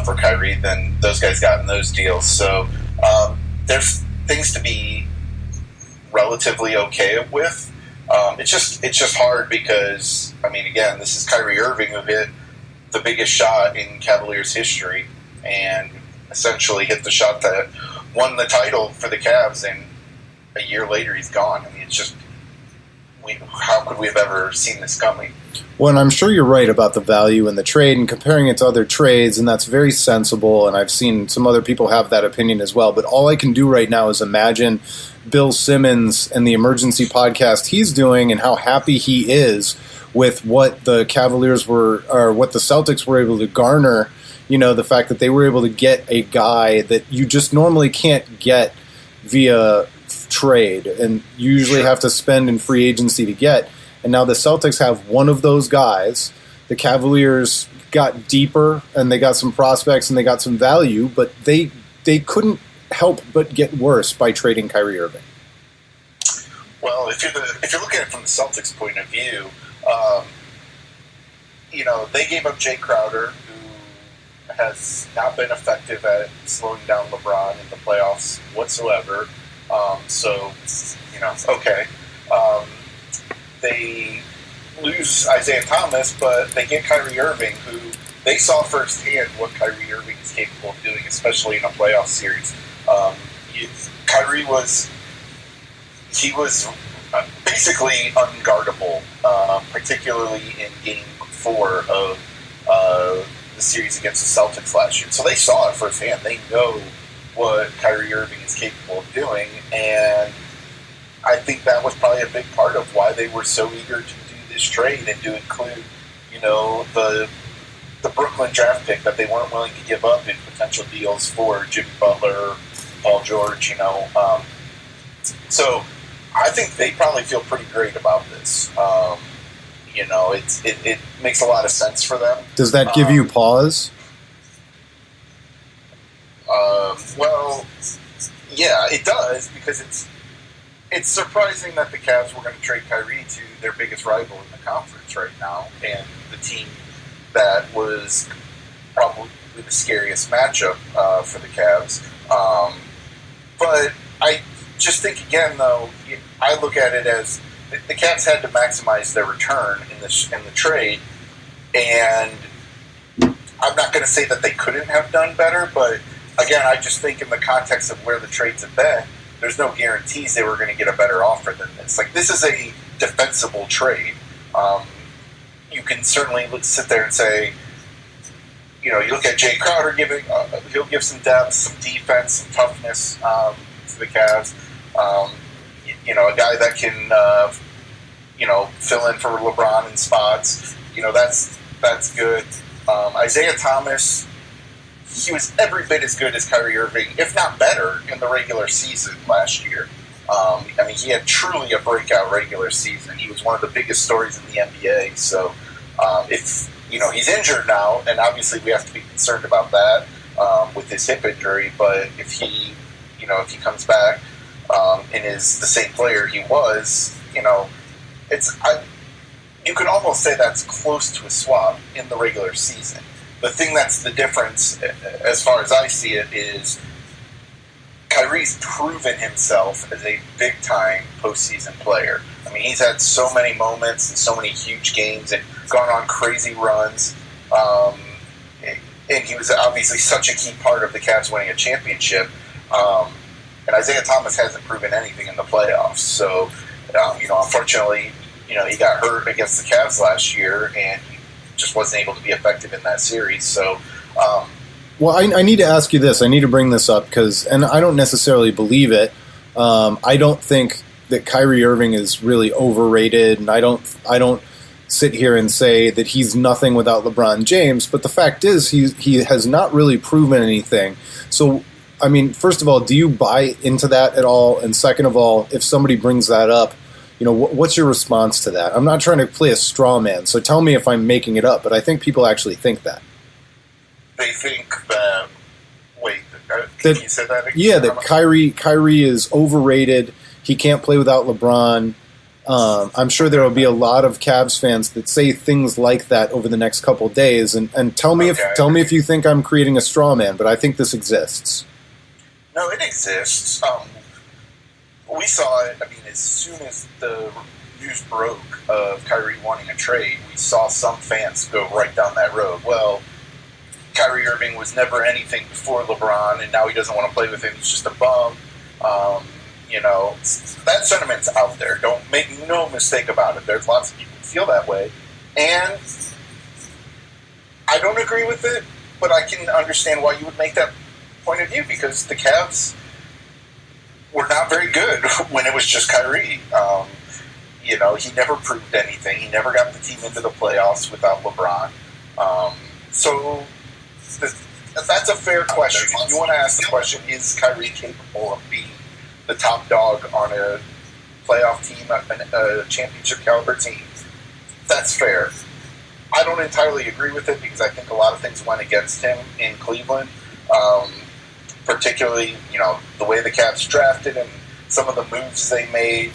For Kyrie than those guys got in those deals. So there's things to be relatively okay with. It's just hard because, I mean, again, this is Kyrie Irving who hit the biggest shot in Cavaliers history and essentially hit the shot that won the title for the Cavs, and a year later he's gone. I mean, it's just, how could we have ever seen this coming? Well, and I'm sure you're right about the value in the trade and comparing it to other trades, and that's very sensible, and I've seen some other people have that opinion as well. But all I can do right now is imagine Bill Simmons and the emergency podcast he's doing and how happy he is with what the Cavaliers were, or what the Celtics were able to garner, you know, the fact that they were able to get a guy that you just normally can't get via trade and you usually have to spend in free agency to get. And now the Celtics have one of those guys. The Cavaliers got deeper and they got some prospects and they got some value, but they couldn't help but get worse by trading Kyrie Irving. Well, if you're looking at it from the Celtics' point of view, you know, they gave up Jay Crowder, who has not been effective at slowing down LeBron in the playoffs whatsoever. So, you know, okay. They lose Isaiah Thomas, but they get Kyrie Irving, who they saw firsthand what Kyrie Irving is capable of doing, especially in a playoff series. Kyrie was basically unguardable, particularly in Game 4 of the series against the Celtics last year. So they saw it firsthand. They know what Kyrie Irving is capable of doing, and I think that was probably a big part of why they were so eager to do this trade and to include, you know, the Brooklyn draft pick that they weren't willing to give up in potential deals for Jimmy Butler, Paul George, you know. So I think they probably feel pretty great about this. You know, it makes a lot of sense for them. Does that give you pause? Well, yeah, it does, because it's surprising that the Cavs were going to trade Kyrie to their biggest rival in the conference right now, and the team that was probably the scariest matchup for the Cavs. But I just think, again, though, I look at it as the Cavs had to maximize their return in the trade, and I'm not going to say that they couldn't have done better, but again, I just think in the context of where the trades have been, there's no guarantees they were going to get a better offer than this. Like, this is a defensible trade. You can certainly sit there and say, you know, you look at Jay Crowder giving, he'll give some depth, some defense, some toughness to the Cavs. You know, a guy that can, you know, fill in for LeBron in spots. You know, that's good. Isaiah Thomas, he was every bit as good as Kyrie Irving, if not better, in the regular season last year. I mean, he had truly a breakout regular season. He was one of the biggest stories in the NBA. So, if you know, he's injured now, and obviously we have to be concerned about that with his hip injury. But if he comes back and is the same player he was, you know, you could almost say that's close to a swap in the regular season. The thing that's the difference, as far as I see it, is Kyrie's proven himself as a big-time postseason player. I mean, he's had so many moments and so many huge games and gone on crazy runs. And he was obviously such a key part of the Cavs winning a championship. And Isaiah Thomas hasn't proven anything in the playoffs. So, you know, unfortunately, you know, he got hurt against the Cavs last year, and he just wasn't able to be effective in that series. So, well, I need to ask you this. I need to bring this up because, and I don't necessarily believe it. I don't think that Kyrie Irving is really overrated, and I don't sit here and say that he's nothing without LeBron James. But the fact is, he has not really proven anything. So, I mean, first of all, do you buy into that at all? And second of all, if somebody brings that up, you know, what's your response to that? I'm not trying to play a straw man, so tell me if I'm making it up, but I think people actually think that. They think that, wait, can you say that again? Yeah, that Kyrie is overrated. He can't play without LeBron. I'm sure there will be a lot of Cavs fans that say things like that over the next couple of days. And tell me if you think I'm creating a straw man, but I think this exists. No, it exists. We saw it. I mean, as soon as the news broke of Kyrie wanting a trade, we saw some fans go right down that road. Well, Kyrie Irving was never anything before LeBron, and now he doesn't want to play with him. He's just a bum. That sentiment's out there. Don't make no mistake about it. There's lots of people who feel that way. And I don't agree with it, but I can understand why you would make that point of view, because the Cavs were not very good when it was just Kyrie. He never proved anything. He never got the team into the playoffs without LeBron. That's a fair question. If you want to ask the question, is Kyrie capable of being the top dog on a playoff team, a championship caliber team? That's fair. I don't entirely agree with it, because I think a lot of things went against him in Cleveland. Particularly, the way the Cavs drafted him, some of the moves they made,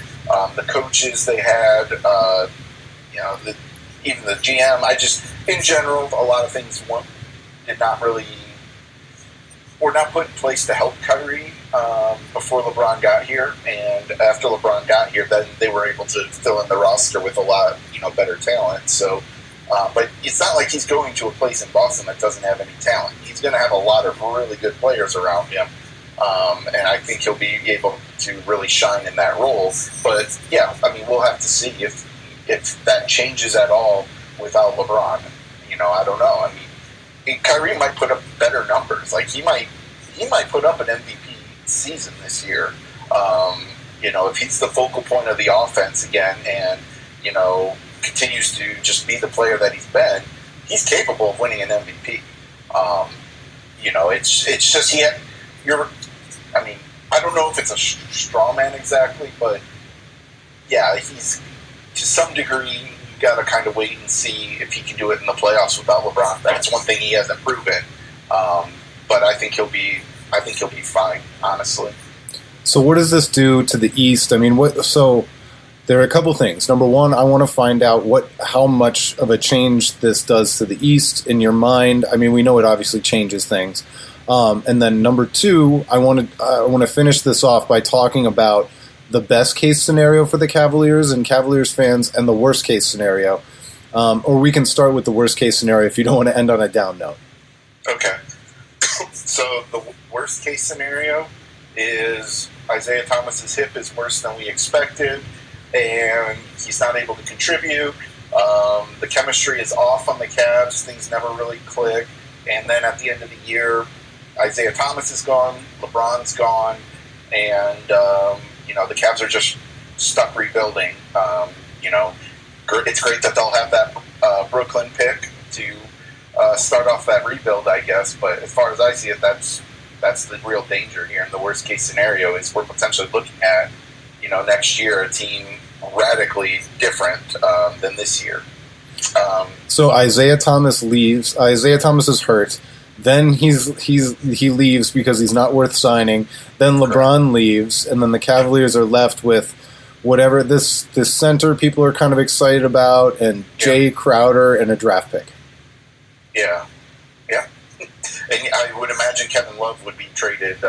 the coaches they had, even the GM. In general, a lot of things were not put in place to help Kyrie before LeBron got here, and after LeBron got here, then they were able to fill in the roster with a lot, better talent. So, but it's not like he's going to a place in Boston that doesn't have any talent. He's going to have a lot of really good players around him, and I think he'll be able to really shine in that role. But yeah, I mean, we'll have to see if that changes at all without LeBron. I don't know. I mean, Kyrie might put up better numbers. Like he might put up an MVP season this year. If he's the focal point of the offense again, and continues to just be the player that he's been, he's capable of winning an MVP. It's just I don't know if it's a straw man exactly, but yeah, he's to some degree. You got to kind of wait and see if he can do it in the playoffs without LeBron. That's one thing he hasn't proven. But I think he'll be fine, honestly. So what does this do to the East? I mean, so there are a couple things. Number one, I want to find out how much of a change this does to the East in your mind. I mean, we know it obviously changes things. And then number two, I want to finish this off by talking about the best case scenario for the Cavaliers and Cavaliers fans, and the worst case scenario. Or we can start with the worst case scenario if you don't want to end on a down note. Okay. So the worst case scenario is Isaiah Thomas's hip is worse than we expected, and he's not able to contribute. The chemistry is off on the Cavs. Things never really click. And then at the end of the year, Isaiah Thomas is gone, LeBron's gone, and the Cavs are just stuck rebuilding. It's great that they'll have that Brooklyn pick to start off that rebuild, I guess. But as far as I see it, that's the real danger here. And the worst case scenario is we're potentially looking at, next year a team radically different than this year. So Isaiah Thomas leaves. Isaiah Thomas is hurt. Then he leaves because he's not worth signing. Then LeBron leaves, and then the Cavaliers are left with whatever this center people are kind of excited about, and Jay Crowder and a draft pick. Yeah. And I would imagine Kevin Love would be traded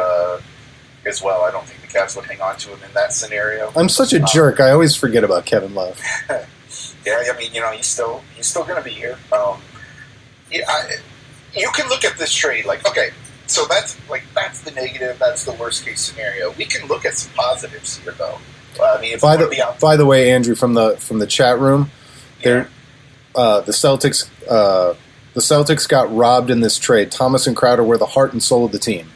as well. I don't think the Cavs would hang on to him in that scenario. I'm such a jerk. I always forget about Kevin Love. Yeah, I mean, he's still going to be here. You can look at this trade like, okay, so that's the negative. That's the worst case scenario. We can look at some positives here, though. I mean, by the way, Andrew, from the chat room, the Celtics got robbed in this trade. Thomas and Crowder were the heart and soul of the team.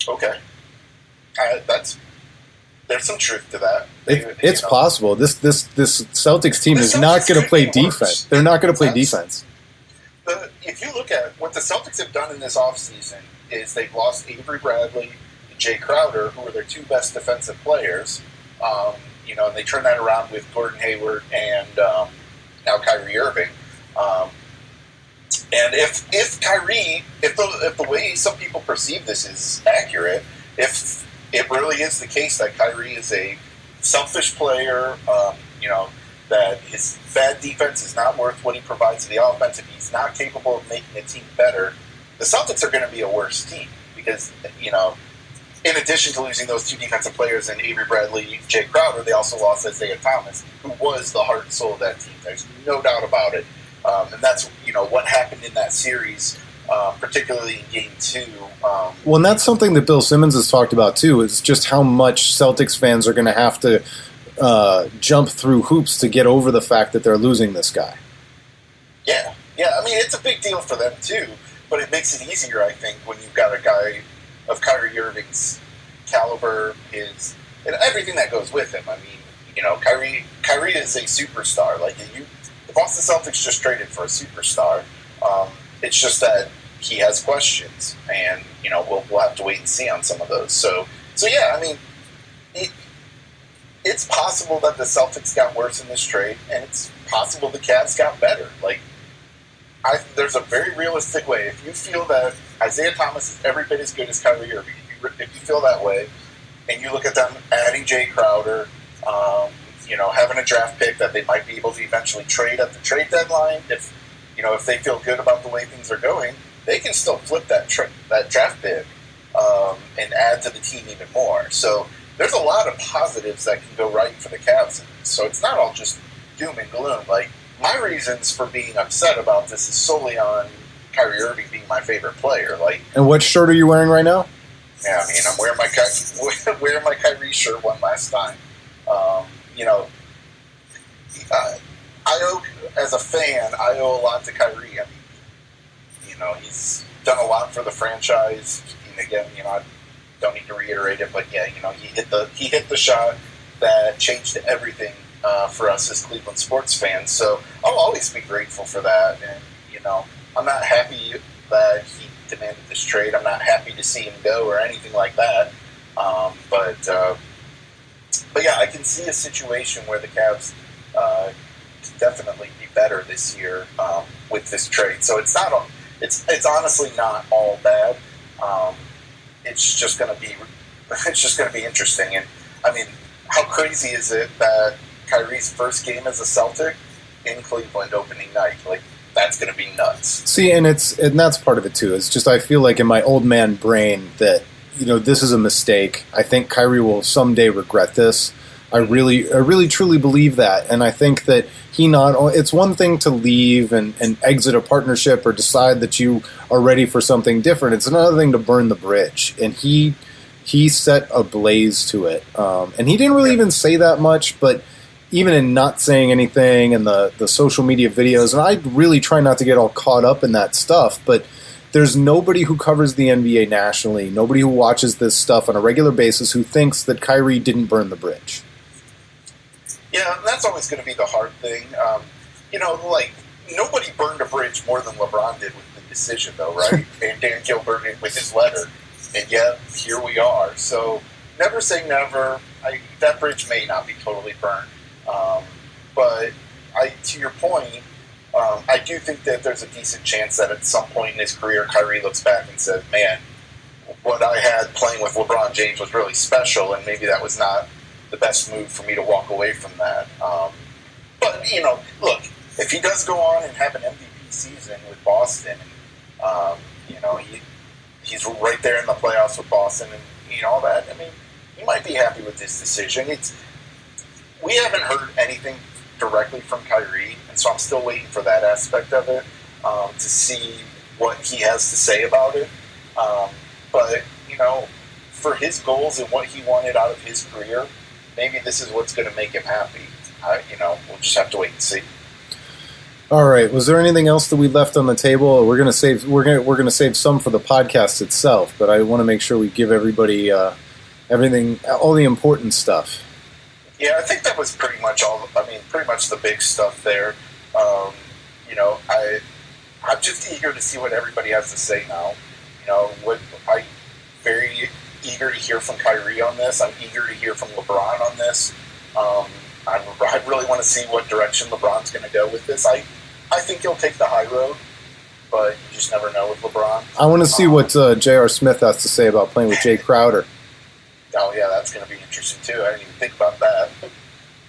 Okay, there's some truth to that. It's possible. This Celtics team is not going to play defense. They're not going to play defense. If you look at what the Celtics have done in this offseason, is they've lost Avery Bradley and Jay Crowder, who are their two best defensive players. And they turned that around with Gordon Hayward and now Kyrie Irving. And if Kyrie, if the way some people perceive this is accurate, if it really is the case that Kyrie is a selfish player. That his bad defense is not worth what he provides to the offense. If he's not capable of making a team better, the Celtics are going to be a worse team because, in addition to losing those two defensive players in Avery Bradley, Jay Crowder, they also lost Isaiah Thomas, who was the heart and soul of that team. There's no doubt about it. And that's, what happened in that series, particularly in Game 2. Well, and that's something that Bill Simmons has talked about, too, is just how much Celtics fans are going to have to jump through hoops to get over the fact that they're losing this guy. Yeah. I mean, it's a big deal for them, too, but it makes it easier, I think, when you've got a guy of Kyrie Irving's caliber, and everything that goes with him. I mean, Kyrie is a superstar. Like, the Boston Celtics just traded for a superstar. It's just that he has questions, and, we'll have to wait and see on some of those. So yeah, I mean, it's possible that the Celtics got worse in this trade, and it's possible the Cavs got better. Like, there's a very realistic way. If you feel that Isaiah Thomas is every bit as good as Kyrie Irving, if you feel that way, and you look at them adding Jay Crowder, having a draft pick that they might be able to eventually trade at the trade deadline, if they feel good about the way things are going, they can still flip that draft pick and add to the team even more. So there's a lot of positives that can go right for the Cavs. So it's not all just doom and gloom. Like, my reasons for being upset about this is solely on Kyrie Irving being my favorite player. Like, and what shirt are you wearing right now? Yeah, I mean, I'm wearing my Kyrie shirt one last time. As a fan, I owe a lot to Kyrie. I mean, he's done a lot for the franchise. And again, I don't need to reiterate it, but yeah, he hit the shot that changed everything for us as Cleveland sports fans. So I'll always be grateful for that. And I'm not happy that he demanded this trade. I'm not happy to see him go or anything like that. But yeah, I can see a situation where the Cavs can definitely be better this year with this trade. So it's honestly not all bad. It's just going to be interesting. And I mean, how crazy is it that Kyrie's first game as a Celtic in Cleveland opening night? Like, that's going to be nuts. See, and that's part of it too. It's just I feel like in my old man brain that this is a mistake. I think Kyrie will someday regret this. I really truly believe that, and I think that it's one thing to leave and exit a partnership or decide that you are ready for something different. It's another thing to burn the bridge, and he set a blaze to it. And he didn't really even say that much, but even in not saying anything and the social media videos, and I really try not to get all caught up in that stuff, but there's nobody who covers the NBA nationally, nobody who watches this stuff on a regular basis who thinks that Kyrie didn't burn the bridge. Yeah, that's always going to be the hard thing. Like, nobody burned a bridge more than LeBron did with the decision, though, right? And Dan Gilbert with his letter. And yet, here we are. So, never say never. That bridge may not be totally burned. But to your point, I do think that there's a decent chance that at some point in his career, Kyrie looks back and says, man, what I had playing with LeBron James was really special, and maybe that was not the best move for me to walk away from that. But, look, if he does go on and have an MVP season with Boston, he's right there in the playoffs with Boston and all that, I mean, he might be happy with this decision. We haven't heard anything directly from Kyrie, and so I'm still waiting for that aspect of it to see what he has to say about it. But, for his goals and what he wanted out of his career, maybe this is what's going to make him happy. We'll just have to wait and see. All right. Was there anything else that we left on the table? We're going to save some for the podcast itself, but I want to make sure we give everybody everything, all the important stuff. Yeah, I think that was pretty much the big stuff there. I'm just eager to see what everybody has to say now. I'm very eager to hear from Kyrie on this. I'm eager to hear from LeBron on this. I really want to see what direction LeBron's going to go with this. I think he'll take the high road, but you just never know with LeBron. I want to see what J.R. Smith has to say about playing with Jay Crowder. Oh, yeah, that's going to be interesting too. I didn't even think about that.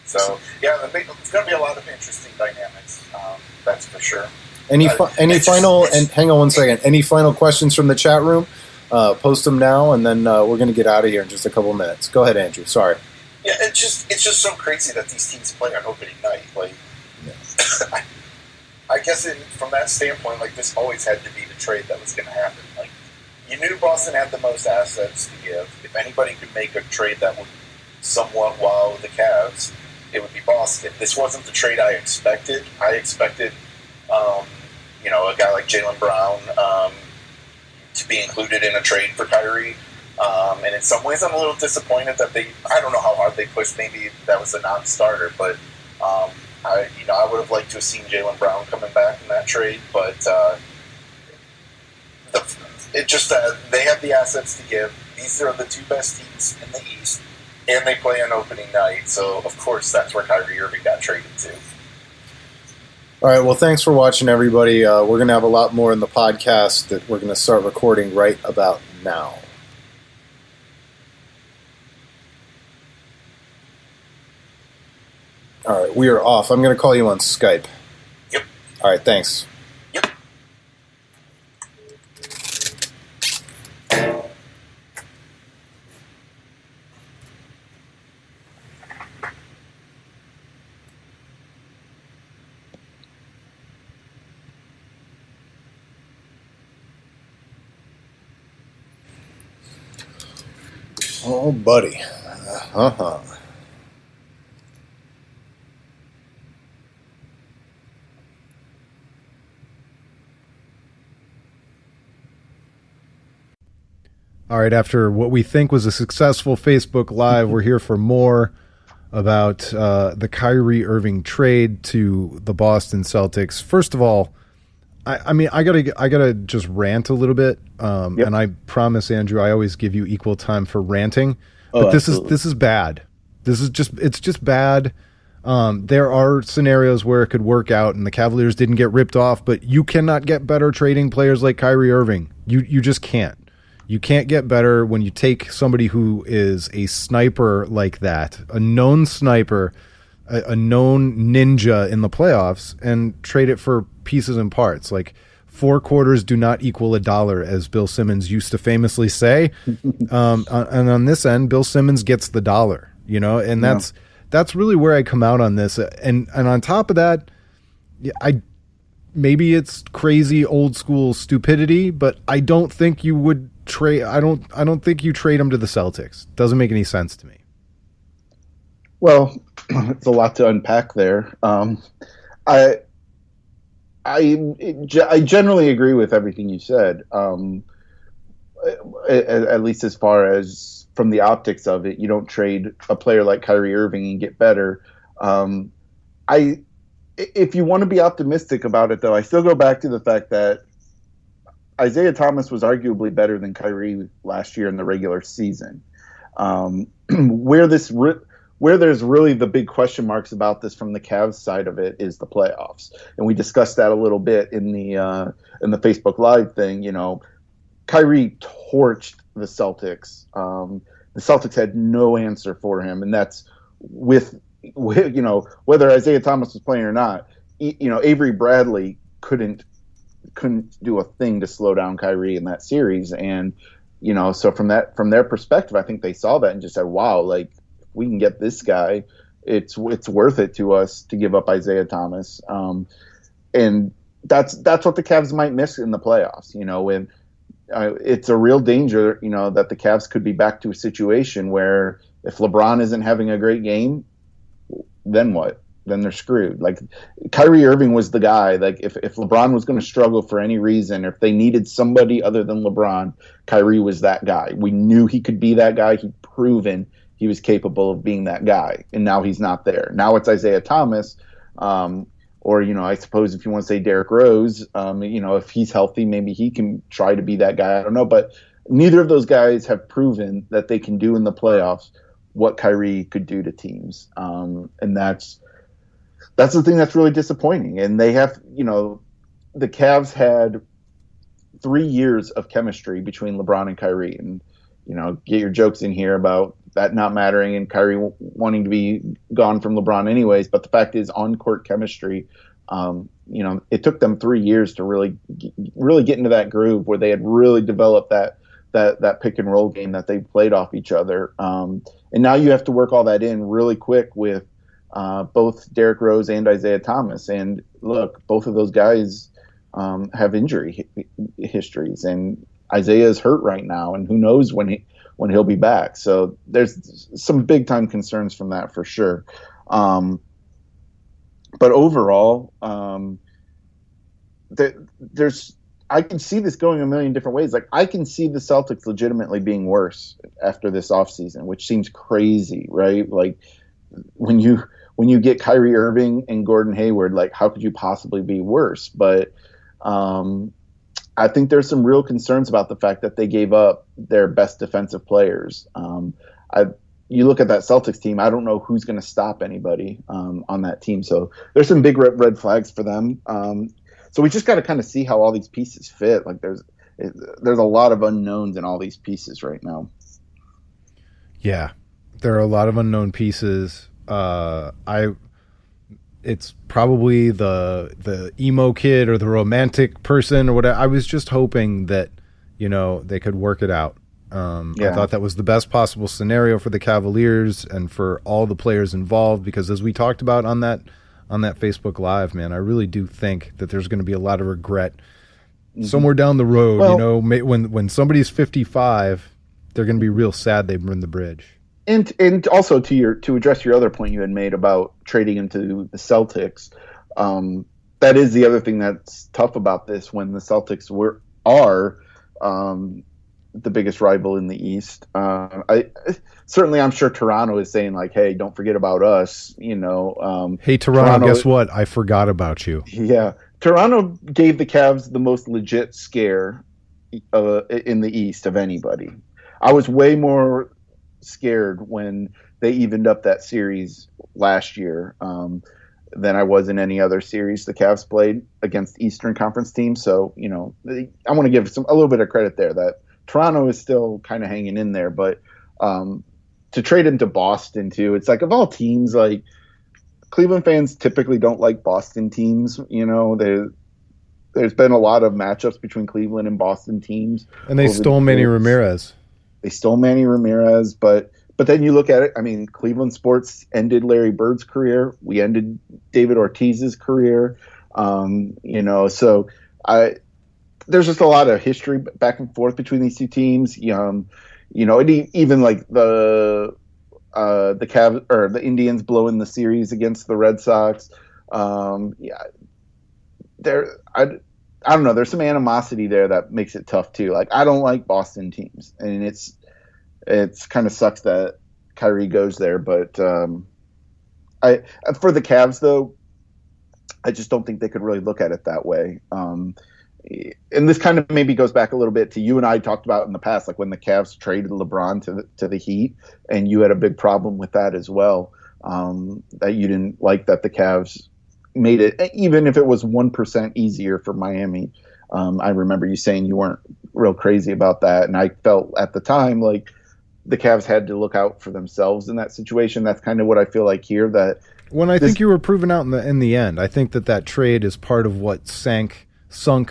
So yeah, it's going to be a lot of interesting dynamics. That's for sure. Any final? And hang on one second. Any final questions from the chat room? Post them now, and then we're going to get out of here in just a couple of minutes. Go ahead, Andrew. Sorry. Yeah, it's just so crazy that these teams play on opening night. Like, yeah. I guess from that standpoint, like, this always had to be the trade that was going to happen. Like, you knew Boston had the most assets to give. If anybody could make a trade that would somewhat wow the Cavs, it would be Boston. This wasn't the trade I expected. I expected, a guy like Jaylen Brown to be included in a trade for Kyrie. And in some ways, I'm a little disappointed that I don't know how hard they pushed. Maybe that was a non-starter, but I would have liked to have seen Jaylen Brown coming back in that trade. But they have the assets to give. These are the two best teams in the East, and they play on opening night. So, of course, that's where Kyrie Irving got traded to. All right, well, thanks for watching, everybody. We're going to have a lot more in the podcast that we're going to start recording right about now. All right, we are off. I'm going to call you on Skype. Yep. All right, thanks. Yep. Oh, buddy. Uh-huh. All right, after what we think was a successful Facebook Live, we're here for more about the Kyrie Irving trade to the Boston Celtics. First of all, I gotta just rant a little bit, Yep. and I promise, Andrew, I always give you equal time for ranting. But this is bad. It's just bad. There are scenarios where it could work out, and the Cavaliers didn't get ripped off. But you cannot get better trading players like Kyrie Irving. You just can't. You can't get better when you take somebody who is a sniper like that, a known sniper, a known ninja in the playoffs, and trade it for pieces and parts. Like, 4 quarters do not equal $1, as Bill Simmons used to famously say. And on this end, Bill Simmons gets the dollar, and that's really where I come out on this. And on top of that, maybe it's crazy old school stupidity, but I don't think you would trade. I don't think you trade him to the Celtics. Doesn't make any sense to me. Well, it's a lot to unpack there. I generally agree with everything you said. At least as far as from the optics of it, you don't trade a player like Kyrie Irving and get better. If you want to be optimistic about it, though, I still go back to the fact that Isaiah Thomas was arguably better than Kyrie last year in the regular season. Where there's really the big question marks about this from the Cavs side of it is the playoffs, and we discussed that a little bit in the Facebook Live thing. Kyrie torched the Celtics. The Celtics had no answer for him, and that's with whether Isaiah Thomas was playing or not. Avery Bradley couldn't do a thing to slow down Kyrie in that series, and so from their perspective, I think they saw that and just said, "Wow, like, we can get this guy, it's worth it to us to give up Isaiah Thomas." And that's what the Cavs might miss in the playoffs. When it's a real danger, that the Cavs could be back to a situation where if LeBron isn't having a great game, then what? Then they're screwed. Like, Kyrie Irving was the guy. Like, if LeBron was going to struggle for any reason, or if they needed somebody other than LeBron, Kyrie was that guy. We knew he could be that guy. He'd proven he was capable of being that guy, and now he's not there. Now it's Isaiah Thomas, or I suppose if you want to say Derrick Rose, if he's healthy, maybe he can try to be that guy. I don't know, but neither of those guys have proven that they can do in the playoffs what Kyrie could do to teams, and that's the thing that's really disappointing. And they have, the Cavs had 3 years of chemistry between LeBron and Kyrie, and get your jokes in here about that not mattering and Kyrie wanting to be gone from LeBron anyways. But the fact is, on-court chemistry, it took them 3 years to really get into that groove where they had really developed that pick and roll game that they played off each other. And now you have to work all that in really quick with both Derrick Rose and Isaiah Thomas. And look, both of those guys have injury histories, and Isaiah is hurt right now, and who knows when he'll be back. So there's some big time concerns from that for sure. But overall, I can see this going a million different ways. Like, I can see the Celtics legitimately being worse after this offseason, which seems crazy, right? Like, when you get Kyrie Irving and Gordon Hayward, like, how could you possibly be worse? But I think there's some real concerns about the fact that they gave up their best defensive players. You look at that Celtics team, I don't know who's going to stop anybody on that team. So there's some big red flags for them. So we just got to kind of see how all these pieces fit. Like, there's a lot of unknowns in all these pieces right now. Yeah, there are a lot of unknown pieces. It's probably the emo kid or the romantic person or whatever. I was just hoping that, they could work it out. I thought that was the best possible scenario for the Cavaliers and for all the players involved, because as we talked about on that Facebook Live, man, I really do think that there's going to be a lot of regret somewhere down the road. Well, when somebody's 55, they're going to be real sad they burned the bridge. And also to address your other point you had made about trading into the Celtics, that is the other thing that's tough about this. When the Celtics are the biggest rival in the East, I'm sure Toronto is saying, like, hey, don't forget about us. Hey, Toronto, guess what? I forgot about you. Yeah, Toronto gave the Cavs the most legit scare in the East of anybody. I was way more scared when they evened up that series last year than I was in any other series the Cavs played against Eastern Conference teams. So, I want to give a little bit of credit there that Toronto is still kind of hanging in there. But to trade into Boston too, it's like, of all teams, like, Cleveland fans typically don't like Boston teams. There's been a lot of matchups between Cleveland and Boston teams. And they stole Manny Ramirez. They stole Manny Ramirez, but then you look at it. I mean, Cleveland sports ended Larry Bird's career. We ended David Ortiz's career. So there's just a lot of history back and forth between these two teams. And even like the Cavs or the Indians blowing the series against the Red Sox. I don't know. There's some animosity there that makes it tough too. Like, I don't like Boston teams, and it's kind of sucks that Kyrie goes there. But for the Cavs though, I just don't think they could really look at it that way. And this kind of maybe goes back a little bit to you and I talked about in the past, like when the Cavs traded LeBron to the Heat, and you had a big problem with that as well. That you didn't like that the Cavs made it, even if it was 1% easier for Miami. I remember you saying you weren't real crazy about that, and I felt at the time like the Cavs had to look out for themselves in that situation. That's kind of what I feel like here. That when I think you were proven out in the end, I think that trade is part of what sunk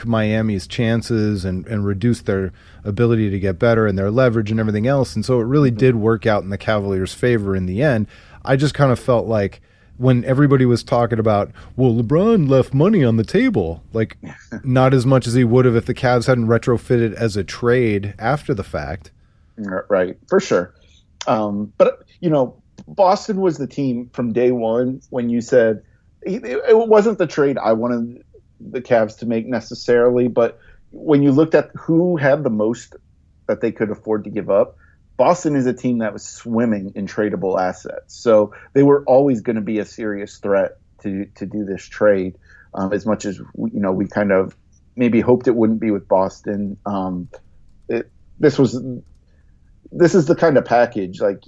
Miami's chances and reduced their ability to get better and their leverage and everything else. And so it really did work out in the Cavaliers' favor in the end. I just kind of felt like when everybody was talking about, well, LeBron left money on the table, like not as much as he would have if the Cavs hadn't retrofitted as a trade after the fact. Right, for sure. But, Boston was the team from day one when you said it wasn't the trade I wanted the Cavs to make necessarily, but when you looked at who had the most that they could afford to give up, Boston is a team that was swimming in tradable assets. So they were always going to be a serious threat to do this trade, as much as we kind of maybe hoped it wouldn't be with Boston. This is the kind of package, like,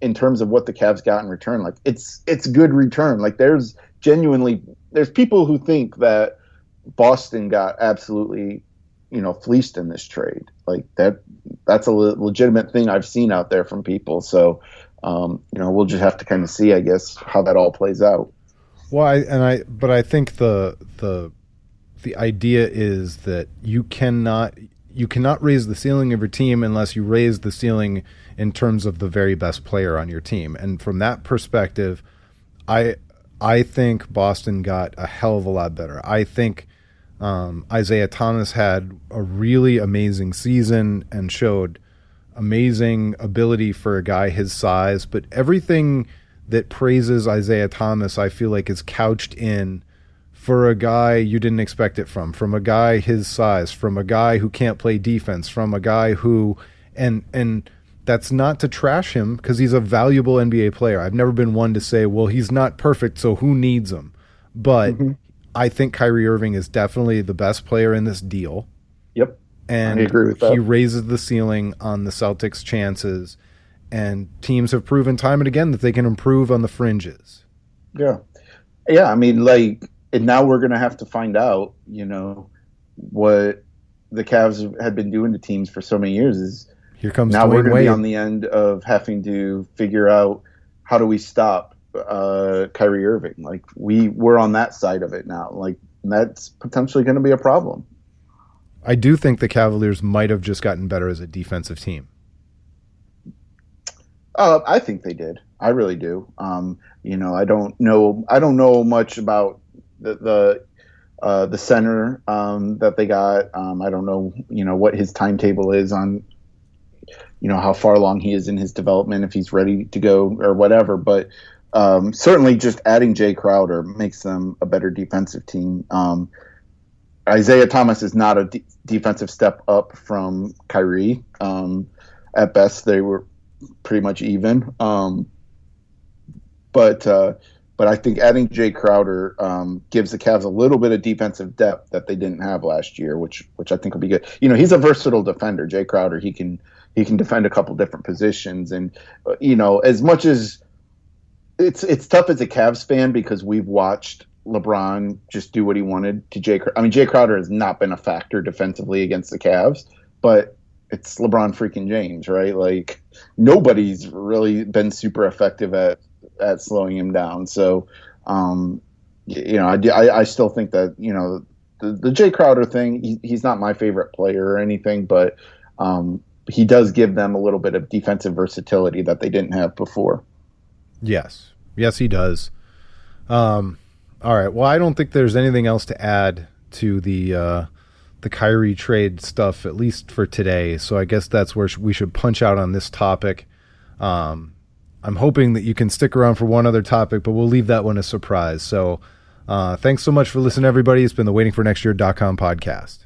in terms of what the Cavs got in return, like it's good return. Like there's people who think that Boston got absolutely fleeced in this trade. Like that's a legitimate thing I've seen out there from people. So, we'll just have to kind of see, I guess, how that all plays out. Well, I think the idea is that you cannot raise the ceiling of your team unless you raise the ceiling in terms of the very best player on your team. And from that perspective, I think Boston got a hell of a lot better. I think Isaiah Thomas had a really amazing season and showed amazing ability for a guy his size, but everything that praises Isaiah Thomas, I feel like, is couched in for a guy you didn't expect it from a guy his size, from a guy who can't play defense, from a guy who, and that's not to trash him because he's a valuable NBA player. I've never been one to say, well, he's not perfect, so who needs him? But I think Kyrie Irving is definitely the best player in this deal. Yep. And I agree with that. He raises the ceiling on the Celtics' chances, and teams have proven time and again that they can improve on the fringes. Yeah. Yeah, I mean, and now we're going to have to find out, what the Cavs had been doing to teams for so many years is here comes now Dwayne we're going to Wade. be on the end of having to figure out how do we stop Kyrie Irving. Like we're on that side of it now. Like that's potentially going to be a problem. I do think the Cavaliers might have just gotten better as a defensive team. I think they did. I really do. I don't know much about the center that they got. I don't know, what his timetable is on, how far along he is in his development, if he's ready to go or whatever. But certainly just adding Jay Crowder makes them a better defensive team. Isaiah Thomas is not a defensive step up from Kyrie. At best, they were pretty much even. But I think adding Jay Crowder gives the Cavs a little bit of defensive depth that they didn't have last year, which I think will be good. He's a versatile defender. Jay Crowder, he can defend a couple different positions, and as much as it's tough as a Cavs fan because we've watched LeBron just do what he wanted to Jay. I mean, Jay Crowder has not been a factor defensively against the Cavs, but it's LeBron freaking James, right? Like nobody's really been super effective at slowing him down. So, I still think that, the Jay Crowder thing, he's not my favorite player or anything, but he does give them a little bit of defensive versatility that they didn't have before. Yes, he does. All right. Well, I don't think there's anything else to add to the Kyrie trade stuff, at least for today. So I guess that's where we should punch out on this topic. I'm hoping that you can stick around for one other topic, but we'll leave that one a surprise. So thanks so much for listening, everybody. It's been the waitingfornextyear.com podcast.